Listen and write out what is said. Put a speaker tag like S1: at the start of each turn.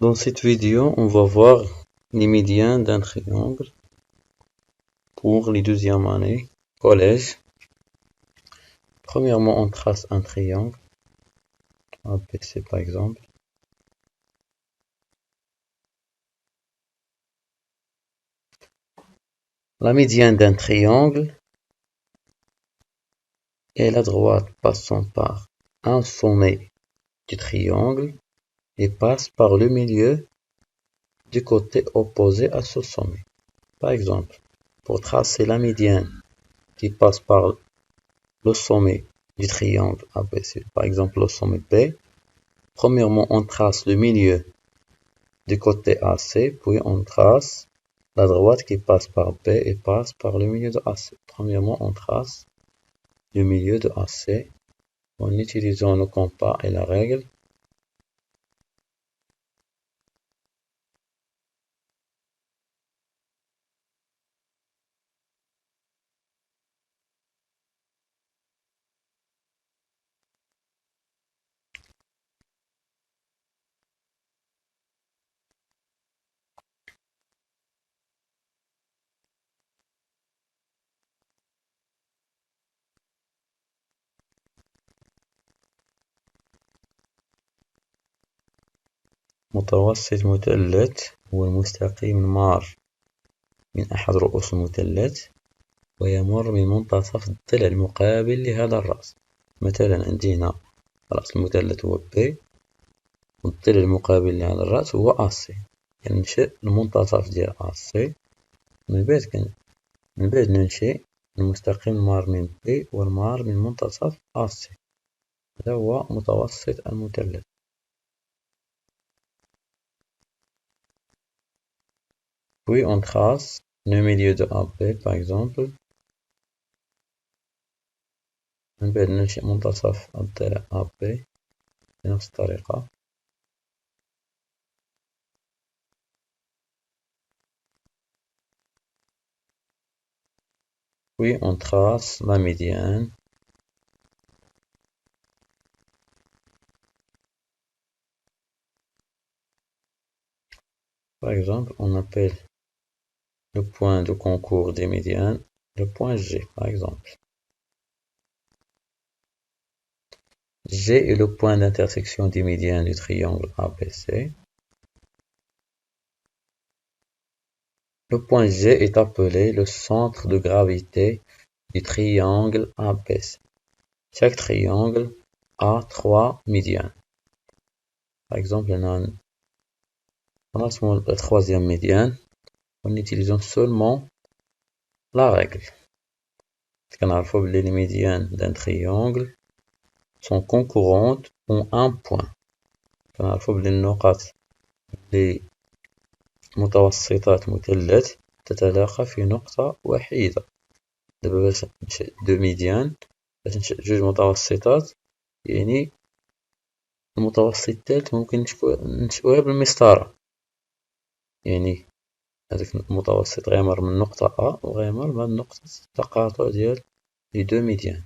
S1: Dans cette vidéo, on va voir les médians d'un triangle pour les deuxièmes années collège. Premièrement, on trace un triangle, ABC par exemple. La médiane d'un triangle est la droite passant par un sommet du triangle et passe par le milieu du côté opposé à ce sommet. Par exemple, pour tracer la médiane qui passe par le sommet du triangle ABC, par exemple le sommet B, premièrement on trace le milieu du côté AC, puis on trace la droite qui passe par B et passe par le milieu de AC. Premièrement on trace le milieu de AC en utilisant le compas et la règle. متوسط مثلث هو المستقيم المار من أحد رؤوس المثلث ويمر من منتصف الضلع المقابل لهذا الرأس. مثلا عندنا رأس المثلث هو B والضلع المقابل لهذا الرأس هو AC، كنمشي للمنتصف ديال AC من بعد نمشي المستقيم المار من B والمار من منتصف AC. هذا هو متوسط المثلث. Puis on trace le milieu de AB par exemple. من بعد نمشي منتصف الضلع AB بنفس الطريقة. Puis on trace la médiane. Par exemple, on appelle le point de concours des médianes le point G, par exemple. G est le point d'intersection des médianes du triangle ABC. Le point G est appelé le centre de gravité du triangle ABC. Chaque triangle a 3 médianes. Par exemple, on a la troisième médiane en utilisant seulement la règle. Les médianes d'un triangle sont concurrentes en un point. النقط لمتوسطات مثلث تتلاقى في نقطة وحيدة. دابا باش ننشئ دو ميديان، باش ننشئ جوج متوسطات، يعني المتوسط الثالث ممكن ننشئوها بالمسطرة، يعني هذاك المتوسط غيمر من نقطة A وغيمر من نقطة التقاطع ديال لي دو ميديان.